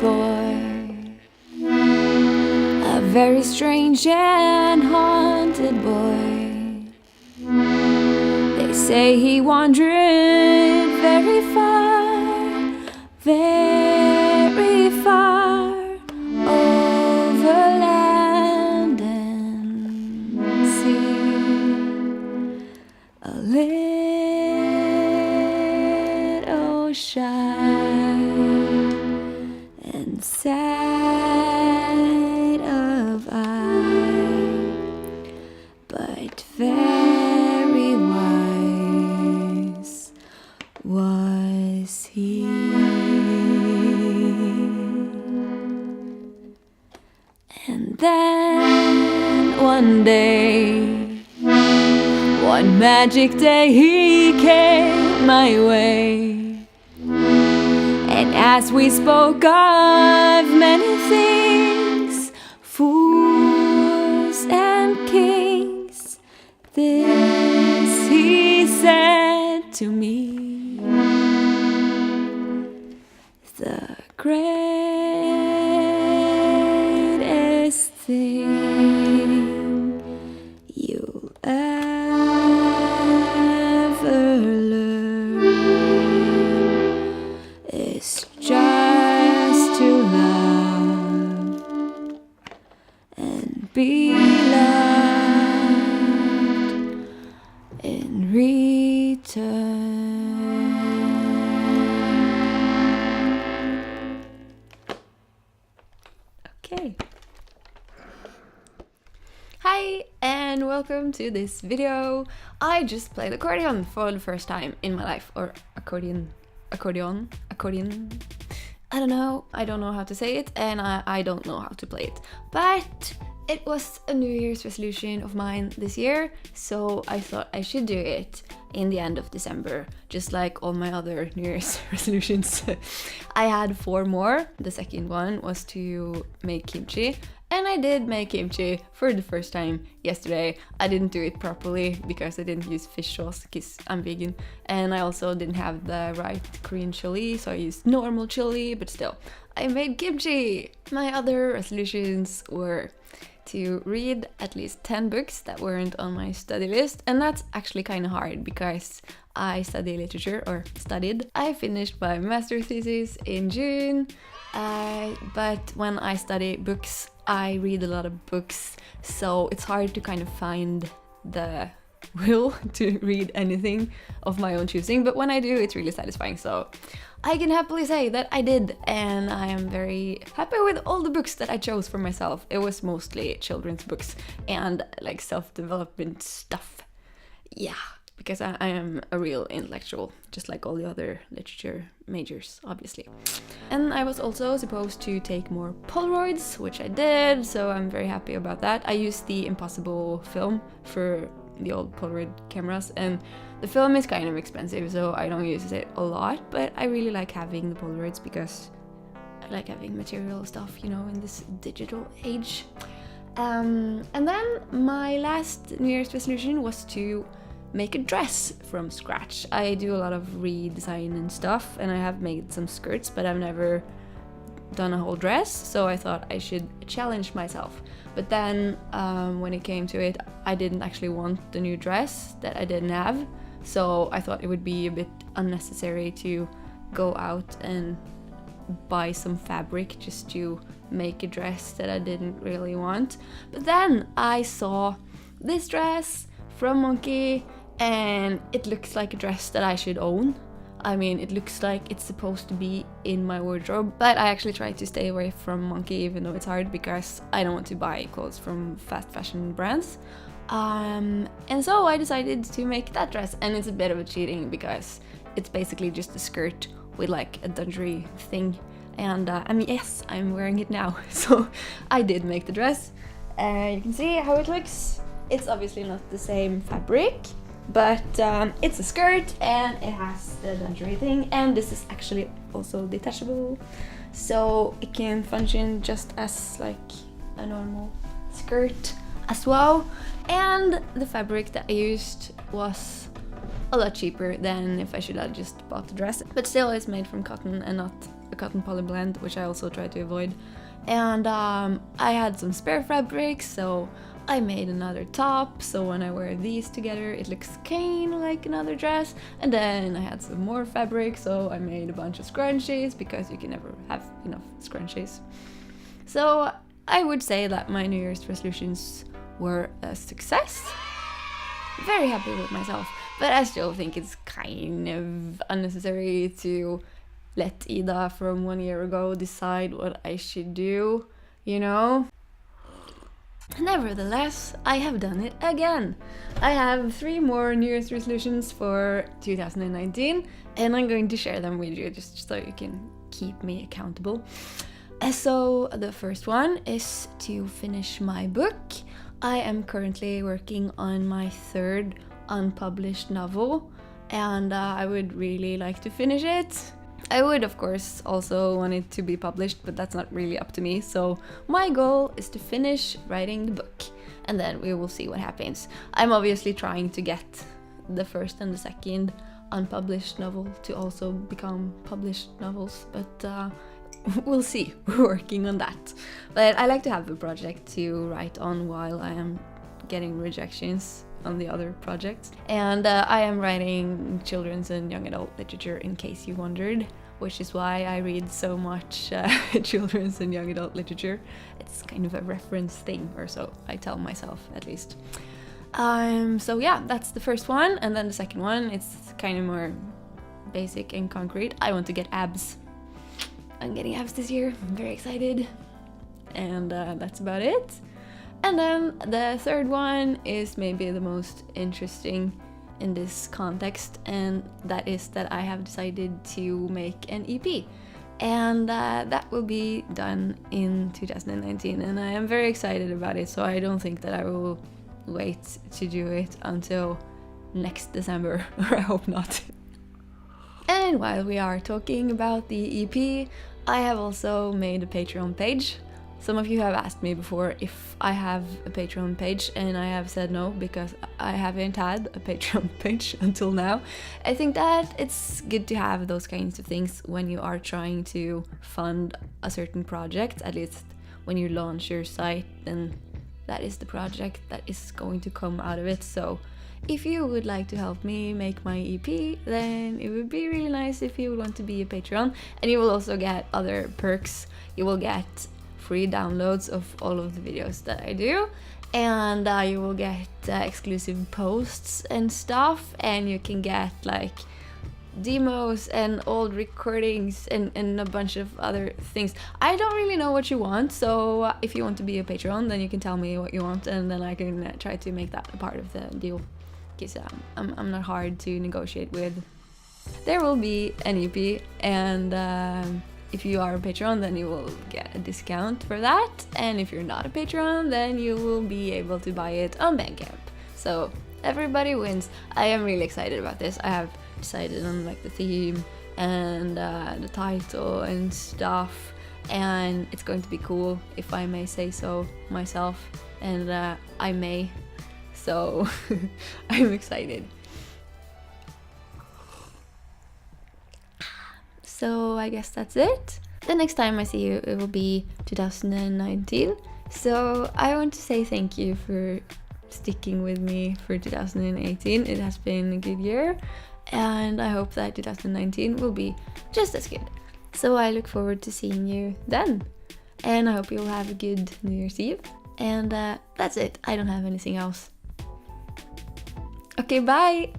boy, a very strange and haunted boy. They say he wandered very far, very far, over land and sea, a little shy and sad of eye, but very wise was he. And then one day, one magic day, he came my way. And as we spoke of many things, fools and kings, this he said to me: the greatest thing you'll ever learn is just to love and be loved in return. Okay. Hi and welcome to this video. I just played accordion for the first time in my life, or accordion. I don't know how to say it, and I don't know how to play it. But it was a New Year's resolution of mine this year, so I thought I should do it in the end of December, just like all my other New Year's resolutions. I had 4 more. The second one was to make kimchi. And I did make kimchi for the first time yesterday. I didn't do it properly because I didn't use fish sauce because I'm vegan. And I also didn't have the right Korean chili, so I used normal chili, but still, I made kimchi! My other resolutions were to read at least 10 books that weren't on my study list, and that's actually kind of hard because I study literature, or studied. I finished my master thesis in June, but when I study books, I read a lot of books, so it's hard to kind of find the will to read anything of my own choosing, but when I do, it's really satisfying, so I can happily say that I did, and I am very happy with all the books that I chose for myself. It was mostly children's books and like self-development stuff. Yeah, because I am a real intellectual, just like all the other literature majors, obviously. And I was also supposed to take more Polaroids, which I did, so I'm very happy about that. I used the Impossible film for the old Polaroid cameras, and the film is kind of expensive, so I don't use it a lot, but I really like having the Polaroids because I like having material stuff, you know, in this digital age. And then my last New Year's resolution was to make a dress from scratch. I do a lot of redesign and stuff, and I have made some skirts, but I've never done a whole dress, so I thought I should challenge myself. But then when it came to it, I didn't actually want the new dress that I didn't have, so I thought it would be a bit unnecessary to go out and buy some fabric just to make a dress that I didn't really want. But then I saw this dress from Monkey, and it looks like a dress that I should own. I mean, it looks like it's supposed to be in my wardrobe, but I actually try to stay away from Monkey, even though it's hard, because I don't want to buy clothes from fast fashion brands. And so I decided to make that dress, and it's a bit of a cheating because it's basically just a skirt with like a dungaree thing, and I mean, yes, I'm wearing it now. So I did make the dress. You can see how it looks. It's obviously not the same fabric, but it's a skirt and it has the lingerie thing, and this is actually also detachable, so it can function just as like a normal skirt as well. And the fabric that I used was a lot cheaper than if I should have just bought the dress, but still it's made from cotton and not a cotton poly blend, which I also try to avoid. And I had some spare fabrics, so I made another top, so when I wear these together it looks kind of like another dress. And then I had some more fabric, so I made a bunch of scrunchies, because you can never have enough scrunchies. So I would say that my New Year's resolutions were a success. Very happy with myself, but I still think it's kind of unnecessary to let Ida from 1 year ago decide what I should do, you know? Nevertheless, I have done it again. I have 3 more New Year's resolutions for 2019, and I'm going to share them with you just so you can keep me accountable. So the first one is to finish my book. I am currently working on my 3rd unpublished novel, and I would really like to finish it. I would, of course, also want it to be published, but that's not really up to me. So my goal is to finish writing the book, and then we will see what happens. I'm obviously trying to get the 1st and the 2nd unpublished novel to also become published novels, but we'll see. We're working on that. But I like to have a project to write on while I am getting rejections on the other projects. And I am writing children's and young adult literature, in case you wondered, which is why I read so much children's and young adult literature. It's kind of a reference thing, or so I tell myself at least. So yeah, that's the first one. And then the second one, it's kind of more basic and concrete. I want to get abs. I'm getting abs this year. I'm very excited. And that's about it. And then the third one is maybe the most interesting in this context, and that is that I have decided to make an EP. And that will be done in 2019, and I am very excited about it, so I don't think that I will wait to do it until next December, or I hope not. And while we are talking about the EP, I have also made a Patreon page. Some of you have asked me before if I have a Patreon page, and I have said no, because I haven't had a Patreon page until now. I think that it's good to have those kinds of things when you are trying to fund a certain project. At least when you launch your site, then that is the project that is going to come out of it. So if you would like to help me make my EP, then it would be really nice if you would want to be a Patreon. And you will also get other perks. You will get free downloads of all of the videos that I do, and you will get exclusive posts and stuff, and you can get like demos and old recordings and a bunch of other things. I don't really know what you want, so if you want to be a Patreon, then you can tell me what you want, and then I can try to make that a part of the deal, because I'm not hard to negotiate with. There will be an EP, and if you are a Patreon, then you will get a discount for that, and if you're not a Patreon, then you will be able to buy it on Bandcamp. So everybody wins. I am really excited about this. I have decided on like the theme and the title and stuff, and it's going to be cool, if I may say so myself, and I may. So I'm excited. So I guess that's it. The next time I see you, it will be 2019. So I want to say thank you for sticking with me for 2018. It has been a good year, and I hope that 2019 will be just as good. So I look forward to seeing you then. And I hope you'll have a good New Year's Eve. And that's it. I don't have anything else. Okay, bye!